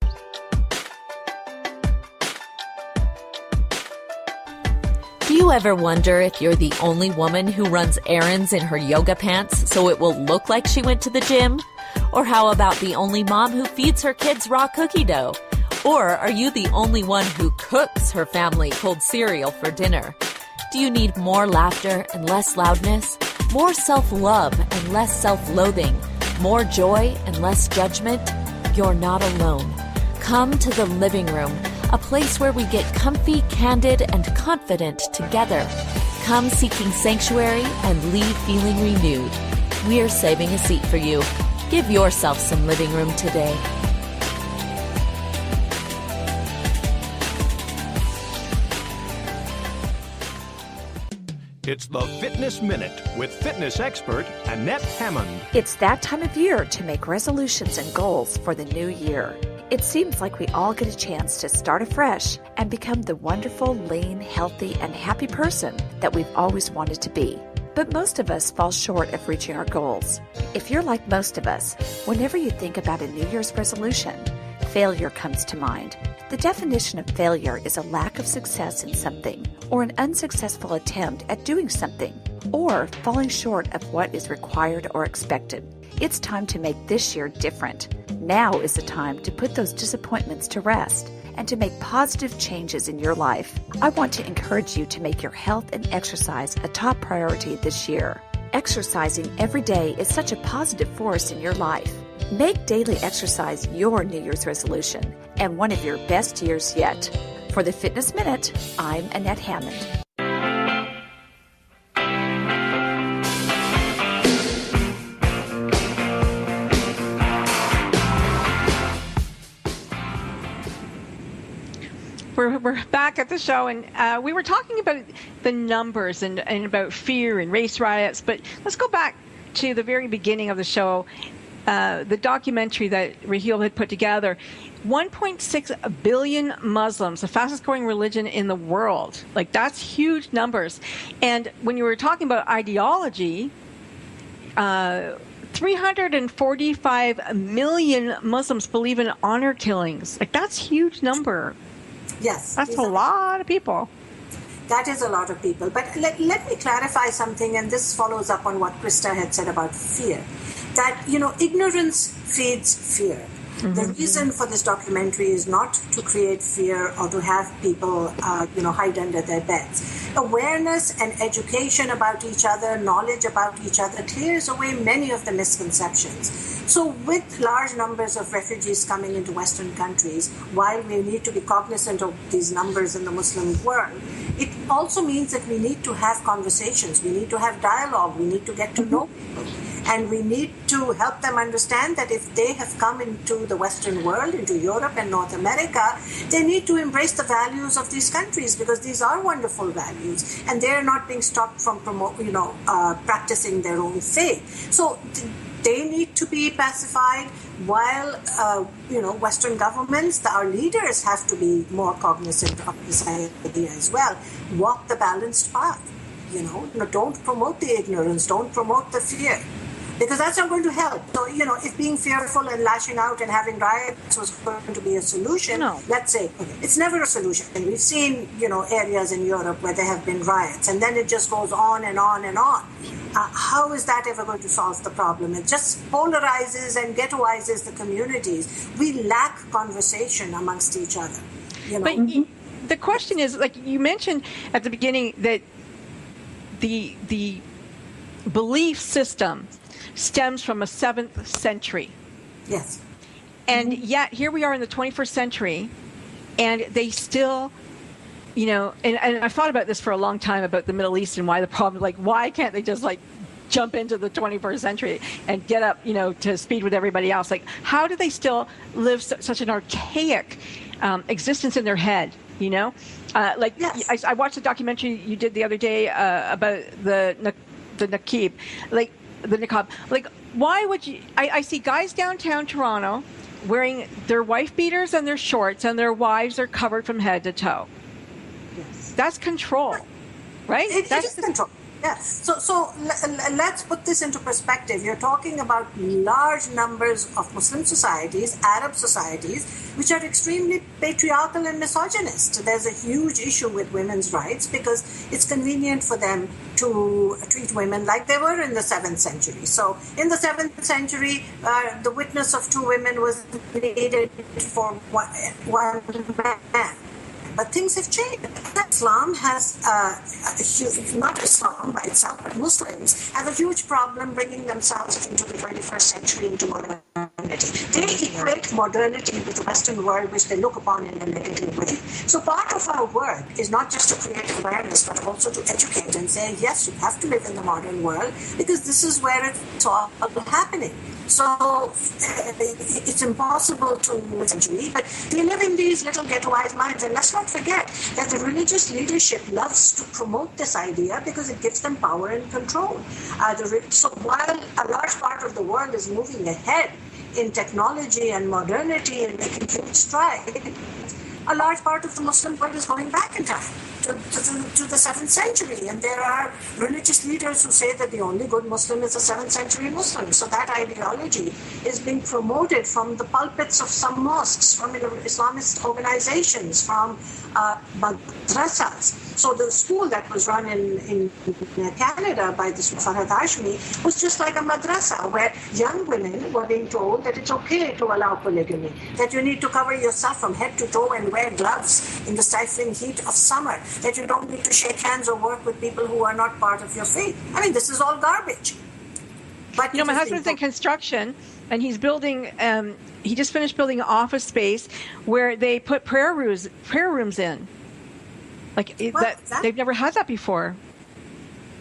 Do you ever wonder if you're the only woman who runs errands in her yoga pants so it will look like she went to the gym? Or how about the only mom who feeds her kids raw cookie dough? Or are you the only one who cooks her family cold cereal for dinner? Do you need more laughter and less loudness? More self-love and less self-loathing? More joy and less judgment? You're not alone. Come to the living room, a place where we get comfy, candid, and confident together. Come seeking sanctuary and leave feeling renewed. We're saving a seat for you. Give yourself some living room today. It's the Fitness Minute with fitness expert Annette Hammond. It's that time of year to make resolutions and goals for the new year. It seems like we all get a chance to start afresh and become the wonderful, lean, healthy, and happy person that we've always wanted to be. But most of us fall short of reaching our goals. If you're like most of us, whenever you think about a New Year's resolution, failure comes to mind. The definition of failure is a lack of success in something, or an unsuccessful attempt at doing something, or falling short of what is required or expected. It's time to make this year different. Now is the time to put those disappointments to rest and to make positive changes in your life. I want to encourage you to make your health and exercise a top priority this year. Exercising every day is such a positive force in your life. Make daily exercise your New Year's resolution and one of your best years yet. For the Fitness Minute, I'm Annette Hammond. We're back at the show, and we were talking about the numbers and about fear and race riots, but let's go back to the very beginning of the show, the documentary that Raheel had put together. 1.6 billion Muslims, the fastest growing religion in the world. Like, that's huge numbers. And when you were talking about ideology, 345 million Muslims believe in honor killings. Like, that's a huge number. Yes. That's a lot of people. That is a lot of people. But let me clarify something, and this follows up on what Christa had said about fear. That, ignorance feeds fear. Mm-hmm. The reason for this documentary is not to create fear or to have people, hide under their beds. Awareness and education about each other, knowledge about each other clears away many of the misconceptions. So with large numbers of refugees coming into Western countries, while we need to be cognizant of these numbers in the Muslim world, it also means that we need to have conversations, we need to have dialogue, we need to get to know people. And we need to help them understand that if they have come into the Western world, into Europe and North America, they need to embrace the values of these countries, because these are wonderful values, and they're not being stopped from practicing their own faith. So they need to be pacified, while Western governments, our leaders, have to be more cognizant of this idea as well. Walk the balanced path. Don't promote the ignorance, don't promote the fear, because that's not going to help. So, if being fearful and lashing out and having riots was going to be a solution, let's say, it's never a solution. And we've seen, areas in Europe where there have been riots, and then it just goes on and on and on. How is that ever going to solve the problem? It just polarizes and ghettoizes the communities. We lack conversation amongst each other. But the question is, like you mentioned at the beginning, that the belief system stems from a 7th century. Yes. And yet here we are in the 21st century, and they still, and I've thought about this for a long time about the Middle East and why the problem, like, why can't they just jump into the 21st century and get up, to speed with everybody else? Like, how do they still live such an archaic existence in their head? Yes. I watched a documentary you did the other day about the niqab. The niqab. Why would you? I see guys downtown Toronto wearing their wife beaters and their shorts, and their wives are covered from head to toe. Yes. That's control, right? It is control. Yes. So let's put this into perspective. You're talking about large numbers of Muslim societies, Arab societies, which are extremely patriarchal and misogynist. There's a huge issue with women's rights because it's convenient for them to treat women like they were in the 7th century. So in the 7th century, the witness of 2 women was needed for one man. But things have changed. Islam has, not Islam by itself, but Muslims have a huge problem bringing themselves into the 21st century, into modernity. They equate modernity with the Western world, which they look upon in a negative way. So part of our work is not just to create awareness, but also to educate and say, yes, you have to live in the modern world, because this is where it's all happening. So it's impossible to century, but they live in these little ghettoized minds. And let's not forget that the religious leadership loves to promote this idea because it gives them power and control. So while a large part of the world is moving ahead in technology and modernity and making huge strides, a large part of the Muslim world is going back in time to the 7th century. And there are religious leaders who say that the only good Muslim is a 7th century Muslim. So that ideology is being promoted from the pulpits of some mosques, from Islamist organizations, from madrasas. So the school that was run in Canada by this Farhad Hashmi was just like a madrasa, where young women were being told that it's okay to allow polygamy, that you need to cover yourself from head to toe and wear gloves in the stifling heat of summer, that you don't need to shake hands or work with people who are not part of your faith. I mean, this is all garbage. But my husband's in construction, and he's building. He just finished building an office space where they put prayer rooms in. Like they've never had that before.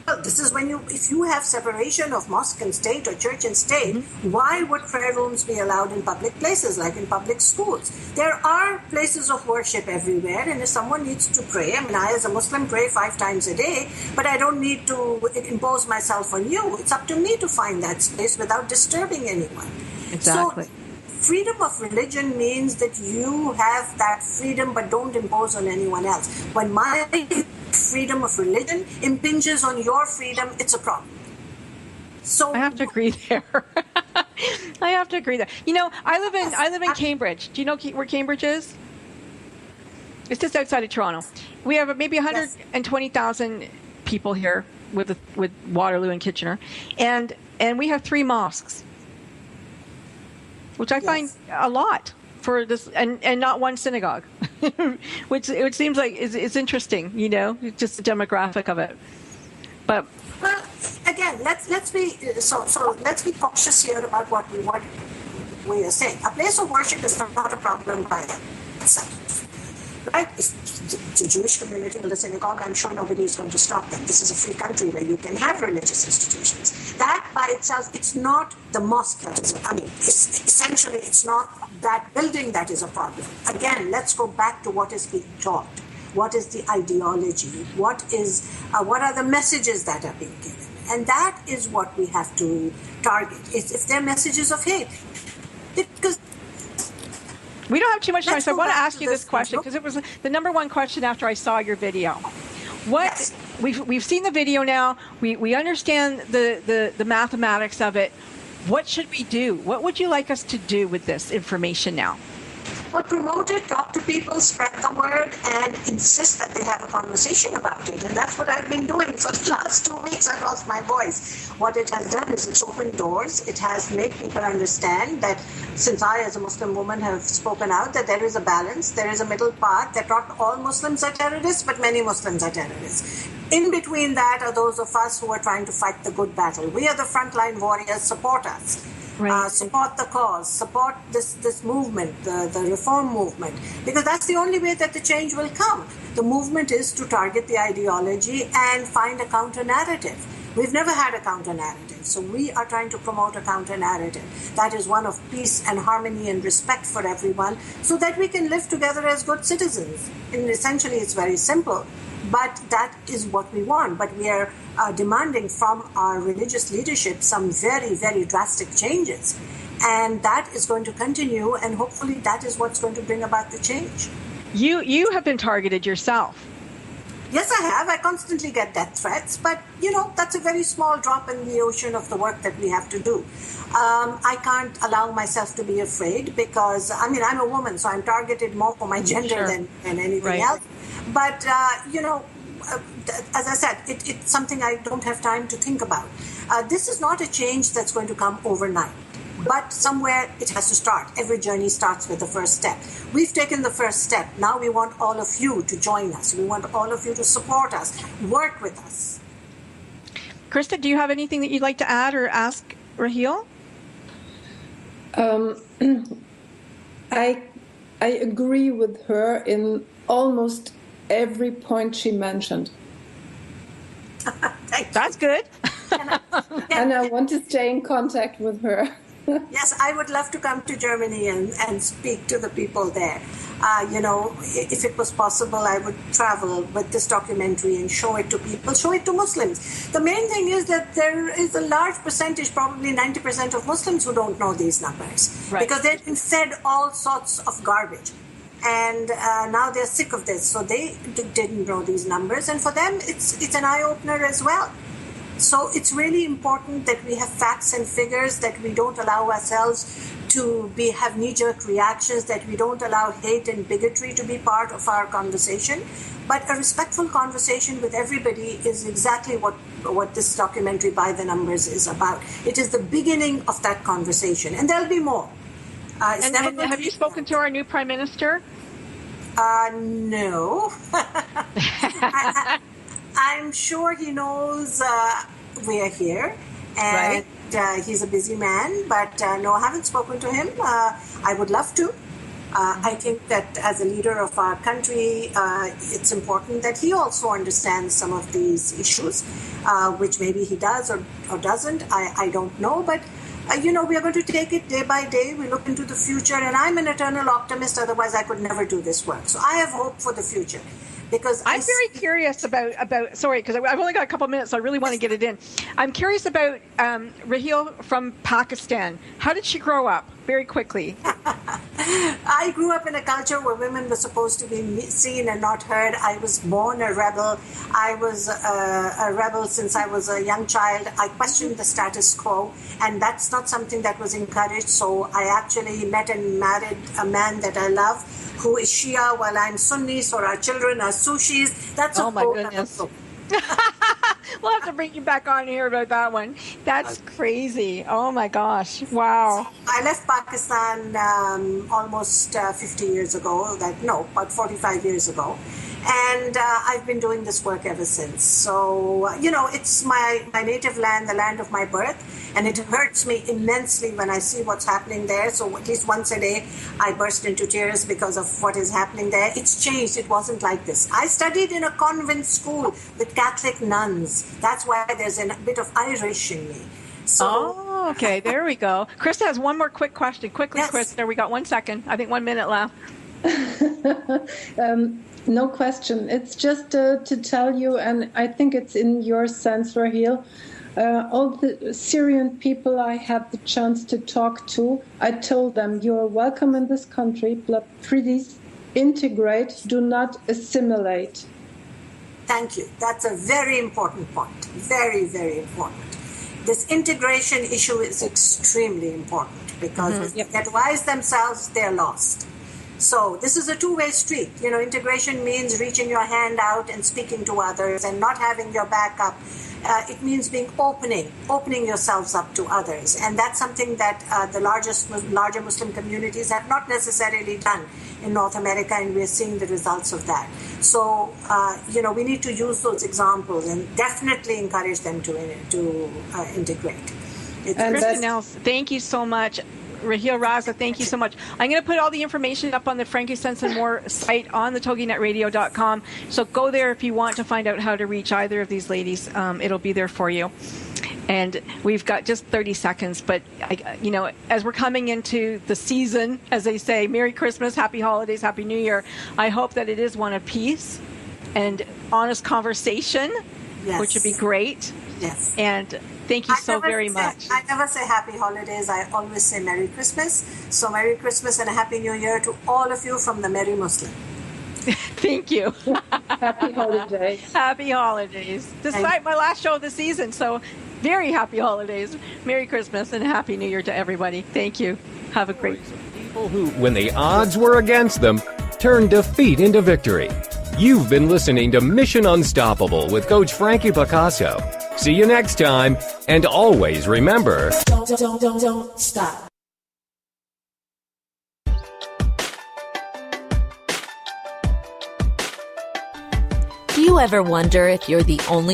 Well, this is when if you have separation of mosque and state or church and state, why would prayer rooms be allowed in public places, like in public schools? There are places of worship everywhere, and if someone needs to pray, I mean, I as a Muslim pray 5 times a day, but I don't need to impose myself on you. It's up to me to find that space without disturbing anyone. Exactly. So, freedom of religion means that you have that freedom, but don't impose on anyone else. When my freedom of religion impinges on your freedom, it's a problem. So I have to agree there. I have to agree there. You know, I live in Cambridge. Do you know where Cambridge is? It's just outside of Toronto. We have maybe 120,000 people here with Waterloo and Kitchener, and we have 3 mosques, which I find a lot for this, and not one synagogue, which it seems like is interesting, you know, just the demographic of it. But well, again, let's be let's be cautious here about what we are saying. A place of worship is not a problem by itself. Right? If the Jewish community will the synagogue, I'm sure nobody is going to stop them. This is a free country where you can have religious institutions. That by itself, it's not the mosque that is, essentially it's not that building that is a problem. Again, let's go back to what is being taught. What is the ideology? What are the messages that are being given? And that is what we have to target. If they're messages of hate. Because we don't have too much time, so I want to ask you this question, because it was the number one question after I saw your video. We've seen the video now. We understand the mathematics of it. What should we do? What would you like us to do with this information now? Well, promote it, talk to people, spread the word, and insist that they have a conversation about it. And that's what I've been doing for the last 2 weeks. I lost my voice. What it has done is it's opened doors. It has made people understand that since I, as a Muslim woman, have spoken out, that there is a balance, there is a middle path, that not all Muslims are terrorists, but many Muslims are terrorists. In between that are those of us who are trying to fight the good battle. We are the frontline warriors. Support us. Right. Support the cause, support this movement, the reform movement, because that's the only way that the change will come. The movement is to target the ideology and find a counter-narrative. We've never had a counter-narrative, so we are trying to promote a counter-narrative. That is one of peace and harmony and respect for everyone, so that we can live together as good citizens. And essentially, it's very simple. But that is what we want. But we are demanding from our religious leadership some very, very drastic changes. And that is going to continue, and hopefully that is what's going to bring about the change. You have been targeted yourself. Yes, I have. I constantly get death threats. But, that's a very small drop in the ocean of the work that we have to do. I can't allow myself to be afraid because, I'm a woman, so I'm targeted more for my gender than anything else. But, as I said, it's something I don't have time to think about. This is not a change that's going to come overnight. But somewhere it has to start. Every journey starts with the first step. We've taken the first step. Now we want all of you to join us. We want all of you to support us, work with us. Christa, do you have anything that you'd like to add or ask Raheel? I agree with her in almost every point she mentioned. That's good. And I want to stay in contact with her. Yes, I would love to come to Germany and speak to the people there. If it was possible, I would travel with this documentary and show it to people, show it to Muslims. The main thing is that there is a large percentage, probably 90% of Muslims who don't know these numbers. Right. Because they've been fed all sorts of garbage. And now they're sick of this, so they didn't know these numbers. And for them, it's an eye-opener as well. So it's really important that we have facts and figures, that we don't allow ourselves to have knee-jerk reactions, that we don't allow hate and bigotry to be part of our conversation. But a respectful conversation with everybody is exactly what this documentary By the Numbers is about. It is the beginning of that conversation, and there'll be more. And have you spoken to our new Prime Minister? No. I'm sure he knows we are here, And he's a busy man, but no, I haven't spoken to him. I would love to. I think that as a leader of our country, it's important that he also understands some of these issues, which maybe he does or doesn't. I don't know. But, we are going to take it day by day. We look into the future. And I'm an eternal optimist. Otherwise, I could never do this work. So I have hope for the future. Because I'm very curious about sorry, because I've only got a couple minutes, so I really want to get it in. I'm curious about Raheel from Pakistan. How did she grow up? Very quickly. I grew up in a culture where women were supposed to be seen and not heard. I was born a rebel. I was a rebel since I was a young child. I questioned the status quo, and that's not something that was encouraged. So I actually met and married a man that I love, who is Shia while I'm Sunni, so our children are Sushis. That's a my goodness. We'll have to bring you back on here about that one. That's crazy. Oh my gosh. Wow. I left Pakistan almost 50 years ago. About 45 years ago. And I've been doing this work ever since. So, it's my native land, the land of my birth. And it hurts me immensely when I see what's happening there. So at least once a day, I burst into tears because of what is happening there. It's changed. It wasn't like this. I studied in a convent school with Catholic nuns. That's why there's a bit of Irish in me. So, okay. There we go. Christa has one more quick question. Quickly, yes. Christa. We got 1 second. I think 1 minute left. No question. It's just to tell you, and I think it's in your sense, Raheel, all the Syrian people I had the chance to talk to, I told them, you're welcome in this country, but please integrate, do not assimilate. Thank you. That's a very important point. Very, very important. This integration issue is extremely important because if they advise themselves, they're lost. So this is a two-way street. Integration means reaching your hand out and speaking to others and not having your back up. It means opening yourselves up to others. And that's something that the larger Muslim communities have not necessarily done in North America, and we're seeing the results of that. So, we need to use those examples and definitely encourage them to integrate. Christa Nehls, thank you so much. Raheel Raza, thank you so much. I'm going to put all the information up on the Frankincense and More site on the TogiNetRadio.com. So go there if you want to find out how to reach either of these ladies. It'll be there for you. And we've got just 30 seconds, but as we're coming into the season, as they say, Merry Christmas, Happy Holidays, Happy New Year. I hope that it is one of peace and honest conversation, which would be great. Yes. And thank you so very much. I never say Happy Holidays. I always say Merry Christmas. So Merry Christmas and a Happy New Year to all of you from the Merry Muslim. Thank you. Happy holidays. Happy holidays. Despite my last show of the season, so very happy holidays. Merry Christmas and Happy New Year to everybody. Thank you. Have a great people who, when the odds were against them, turned defeat into victory. You've been listening to Mission Unstoppable with Coach Frankie Picasso. See you next time, and always remember, don't stop. Do you ever wonder if you're the only